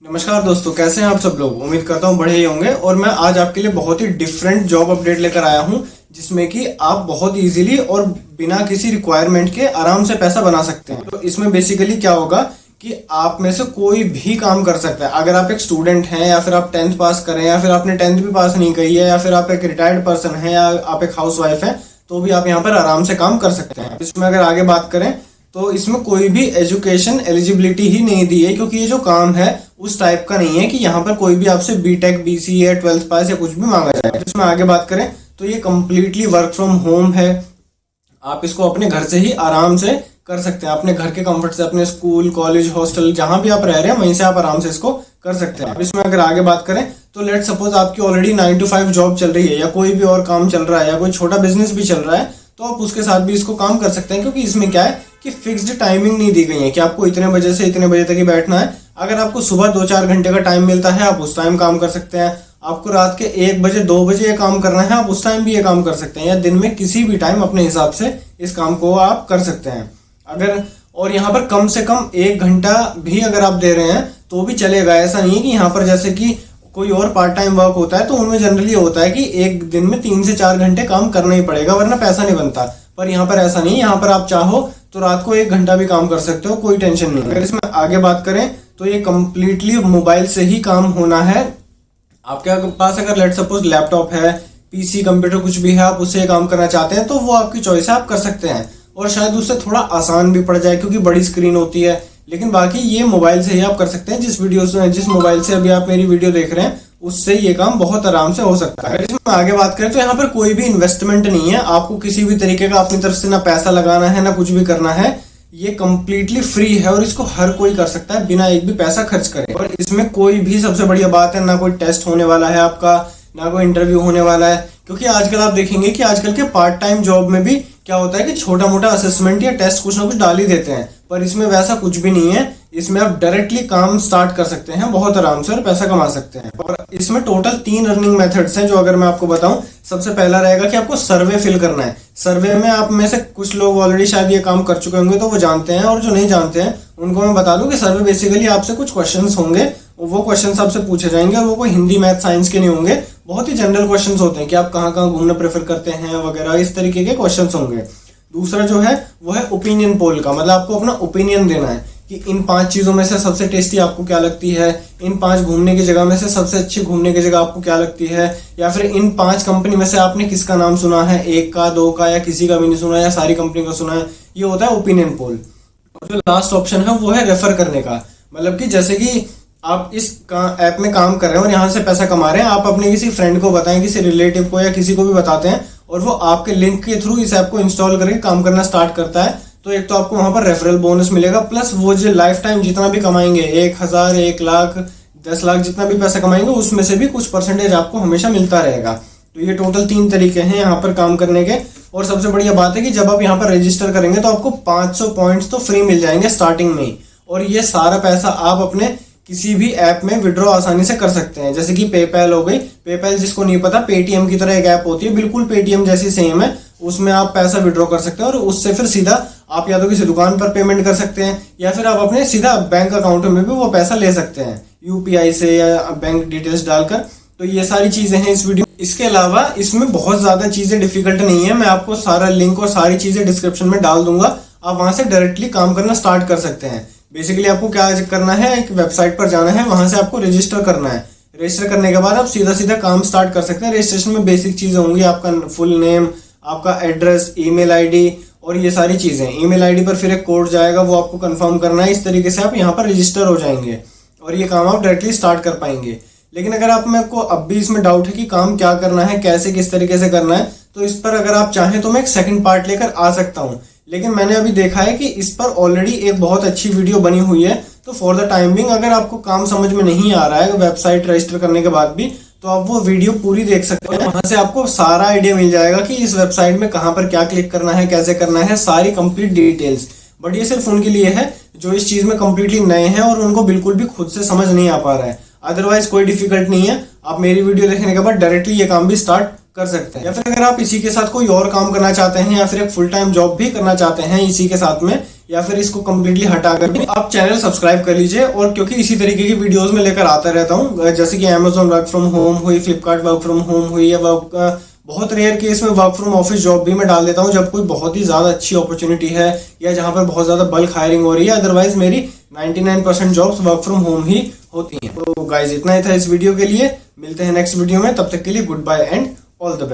नमस्कार दोस्तों, कैसे हैं आप सब लोग। उम्मीद करता हूँ बढ़िया ही होंगे। और मैं आज आपके लिए बहुत ही डिफरेंट जॉब अपडेट लेकर आया हूँ जिसमें कि आप बहुत इजीली और बिना किसी रिक्वायरमेंट के आराम से पैसा बना सकते हैं। तो इसमें बेसिकली क्या होगा कि आप में से कोई भी काम कर सकता है। अगर आप एक स्टूडेंट हैं या फिर आप 10th पास करें या फिर आपने 10th भी पास नहीं करी है या फिर आप एक रिटायर्ड पर्सन हैं या आप एक हाउस वाइफ हैं, तो भी आप यहाँ पर आराम से काम कर सकते हैं। इसमें अगर आगे बात करें तो इसमें कोई भी एजुकेशन एलिजिबिलिटी ही नहीं दी है, क्योंकि ये जो काम है उस टाइप का नहीं है कि यहाँ पर कोई भी आपसे बीटेक, बीसीए, 12th पास या कुछ भी मांगा जाए। इसमें आगे बात करें तो ये कम्प्लीटली वर्क फ्रॉम होम है। आप इसको अपने घर से ही आराम से कर सकते हैं, अपने घर के कंफर्ट से, अपने स्कूल, कॉलेज, हॉस्टल जहां भी आप रह रहे हैं वहीं से आप आराम से इसको कर सकते हैं। अब इसमें अगर आगे बात करें तो लेट सपोज आपकी ऑलरेडी 9 to 5 जॉब चल रही है या कोई भी और काम चल रहा है या कोई छोटा बिजनेस भी चल रहा है, तो आप उसके साथ भी इसको काम कर सकते हैं। क्योंकि इसमें क्या है कि फिक्स्ड टाइमिंग नहीं दी गई है कि आपको इतने बजे से इतने बजे तक ही बैठना है। अगर आपको सुबह 2-4 घंटे का टाइम मिलता है आप उस टाइम काम कर सकते हैं। आपको रात के 1 बजे 2 बजे ये काम करना है आप उस टाइम भी ये काम कर सकते हैं, या दिन में किसी भी टाइम अपने हिसाब से इस काम को आप कर सकते हैं। अगर और यहाँ पर कम से कम 1 घंटा भी अगर आप दे रहे हैं तो भी चलेगा। ऐसा नहीं है कि यहाँ पर जैसे कि कोई और पार्ट टाइम वर्क होता है तो उनमें जनरली होता है कि एक दिन में 3 से 4 घंटे काम करना ही पड़ेगा वरना पैसा नहीं बनता। पर यहाँ पर ऐसा नहीं, यहाँ पर आप चाहो तो रात को 1 घंटा भी काम कर सकते हो, कोई टेंशन नहीं। अगर इसमें आगे बात करें तो ये कम्प्लीटली मोबाइल से ही काम होना है। आपके पास अगर लेट सपोज लैपटॉप है, पीसी, कंप्यूटर कुछ भी है, आप उससे काम करना चाहते हैं तो वो आपकी चॉइस है, आप कर सकते हैं। और शायद उससे थोड़ा आसान भी पड़ जाए क्योंकि बड़ी स्क्रीन होती है, लेकिन बाकी ये मोबाइल से ही आप कर सकते हैं। जिस मोबाइल से अभी आप मेरी वीडियो देख रहे हैं उससे ये काम बहुत आराम से हो सकता है। इसमें आगे बात करें तो यहाँ पर कोई भी इन्वेस्टमेंट नहीं है, आपको किसी भी तरीके का अपनी तरफ से ना पैसा लगाना है ना कुछ भी करना है। ये कम्प्लीटली फ्री है और इसको हर कोई कर सकता है बिना एक भी पैसा खर्च करे। और इसमें कोई भी, सबसे बढ़िया बात है, ना कोई टेस्ट होने वाला है आपका, ना कोई इंटरव्यू होने वाला है। क्योंकि आजकल आप देखेंगे कि आजकल के पार्ट टाइम जॉब में भी क्या होता है कि छोटा मोटा असेसमेंट या टेस्ट कुछ ना कुछ डाल ही देते हैं, पर इसमें वैसा कुछ भी नहीं है। इसमें आप डायरेक्टली काम स्टार्ट कर सकते हैं बहुत आराम से और पैसा कमा सकते हैं। और इसमें टोटल 3 अर्निंग मेथड्स हैं जो अगर मैं आपको बताऊं, सबसे पहला रहेगा कि आपको सर्वे फिल करना है। सर्वे में आप में से कुछ लोग ऑलरेडी शायद ये काम कर चुके होंगे तो वो जानते हैं, और जो नहीं जानते हैं उनको मैं बता दूं कि सर्वे बेसिकली आपसे कुछ क्वेश्चंस होंगे, वो क्वेश्चंस आपसे पूछे जाएंगे और वो कोई हिंदी, मैथ, साइंस के नहीं होंगे, बहुत ही जनरल क्वेश्चंस होते हैं कि आप कहाँ कहाँ घूमना प्रेफर करते हैं वगैरह, इस तरीके के क्वेश्चंस होंगे। दूसरा जो है वो है ओपिनियन पोल का, मतलब आपको अपना ओपिनियन देना है कि इन 5 चीजों में से सबसे टेस्टी आपको क्या लगती है, इन 5 घूमने की जगह में से सबसे अच्छी घूमने की जगह आपको क्या लगती है, या फिर इन 5 कंपनी में से आपने किसका नाम सुना है, 1 का, 2 का, या किसी का भी नहीं सुना, या सारी कंपनी का सुना है। ये होता है ओपिनियन पोल। और जो लास्ट ऑप्शन है वो है रेफर करने का, मतलब कि जैसे कि आप इस ऐप में काम कर रहे हैं और यहाँ से पैसा कमा रहे हैं, आप अपने किसी फ्रेंड को बताएं, किसी रिलेटिव को या किसी को भी बताते हैं और वो आपके लिंक के थ्रू इस ऐप को इंस्टॉल करके काम करना स्टार्ट करता है, तो एक तो आपको वहां पर रेफरल बोनस मिलेगा, प्लस वो जो लाइफ टाइम जितना भी कमाएंगे, 1000, 1 लाख, 10 लाख, जितना भी पैसा कमाएंगे उसमें से भी कुछ परसेंटेज आपको हमेशा मिलता रहेगा। तो ये टोटल 3 तरीके हैं यहाँ पर काम करने के। और सबसे बढ़िया बात है कि जब आप यहाँ पर रजिस्टर करेंगे तो आपको 500 पॉइंट्स तो फ्री मिल जाएंगे स्टार्टिंग में ही। और ये सारा पैसा आप अपने किसी भी ऐप में विड्रॉ आसानी से कर सकते हैं, जैसे कि पेपैल हो गई। पेपैल जिसको नहीं पता, पेटीएम की तरह एक ऐप होती है, बिल्कुल पेटीएम जैसी सेम है, उसमें आप पैसा विड्रॉ कर सकते हैं और उससे फिर सीधा आप या तो किसी दुकान पर पेमेंट कर सकते हैं या फिर आप अपने सीधा बैंक अकाउंट में भी वो पैसा ले सकते हैं यूपीआई से या बैंक डिटेल्स डालकर। तो ये सारी चीजें हैं इस वीडियो। इसके अलावा इसमें बहुत ज्यादा चीजें डिफिकल्ट नहीं है, मैं आपको सारा लिंक और सारी चीजें डिस्क्रिप्शन में डाल दूंगा, आप वहां से डायरेक्टली काम करना स्टार्ट कर सकते हैं। बेसिकली आपको क्या करना है, एक वेबसाइट पर जाना है, वहां से आपको रजिस्टर करना है। रजिस्टर करने के बाद आप सीधा सीधा काम स्टार्ट कर सकते हैं। रजिस्ट्रेशन में बेसिक चीजें होंगी, आपका फुल नेम, आपका एड्रेस, ईमेल आईडी और ये सारी चीजें। ईमेल आईडी पर फिर एक कोड जाएगा, वो आपको कंफर्म करना है। इस तरीके से आप यहाँ पर रजिस्टर हो जाएंगे और ये काम आप डायरेक्टली स्टार्ट कर पाएंगे। लेकिन अगर आप में को अब भी इसमें डाउट है कि काम क्या करना है, कैसे, किस तरीके से करना है, तो इस पर अगर आप चाहें तो मैं एक सेकंड पार्ट लेकर आ सकता हूँ। लेकिन मैंने अभी देखा है कि इस पर ऑलरेडी एक बहुत अच्छी वीडियो बनी हुई है, तो फॉर द टाइम बिंग अगर आपको काम समझ में नहीं आ रहा है वेबसाइट रजिस्टर करने के बाद भी, तो आप वो वीडियो पूरी देख सकते हैं। वहां से आपको सारा आइडिया मिल जाएगा कि इस वेबसाइट में कहां पर क्या क्लिक करना है, कैसे करना है, सारी कंप्लीट डिटेल्स। बट ये सिर्फ उनके लिए है जो इस चीज में कंप्लीटली नए हैं और उनको बिल्कुल भी खुद से समझ नहीं आ पा रहा है। अदरवाइज कोई डिफिकल्ट नहीं है, आप मेरी वीडियो देखने के बाद डायरेक्टली ये काम भी स्टार्ट कर सकते हैं। या फिर अगर आप इसी के साथ कोई और काम करना चाहते हैं या फिर एक फुल टाइम जॉब भी करना चाहते हैं इसी के साथ में, या फिर इसको कम्प्लीटली हटाकर भी आप चैनल सब्सक्राइब कर लीजिए। और क्योंकि इसी तरीके की वीडियोस में लेकर आता रहता हूँ, जैसे कि Amazon वर्क फ्रॉम होम हुई, फ्लिपकार्ट वर्क फ्रॉम होम हुई, या बहुत रेयर केस में वर्क फ्रॉम ऑफिस जॉब भी मैं डाल देता हूँ जब कोई बहुत ही ज्यादा अच्छी अपॉर्चुनिटी है या जहां पर बहुत ज्यादा बल्क हायरिंग हो रही है। अदरवाइज मेरी 99% जॉब्स वर्क फ्रॉम होम ही होती हैं। तो गाइज इतना ही था इस वीडियो के लिए, मिलते हैं नेक्स्ट वीडियो में, तब तक के लिए good bye and all the best.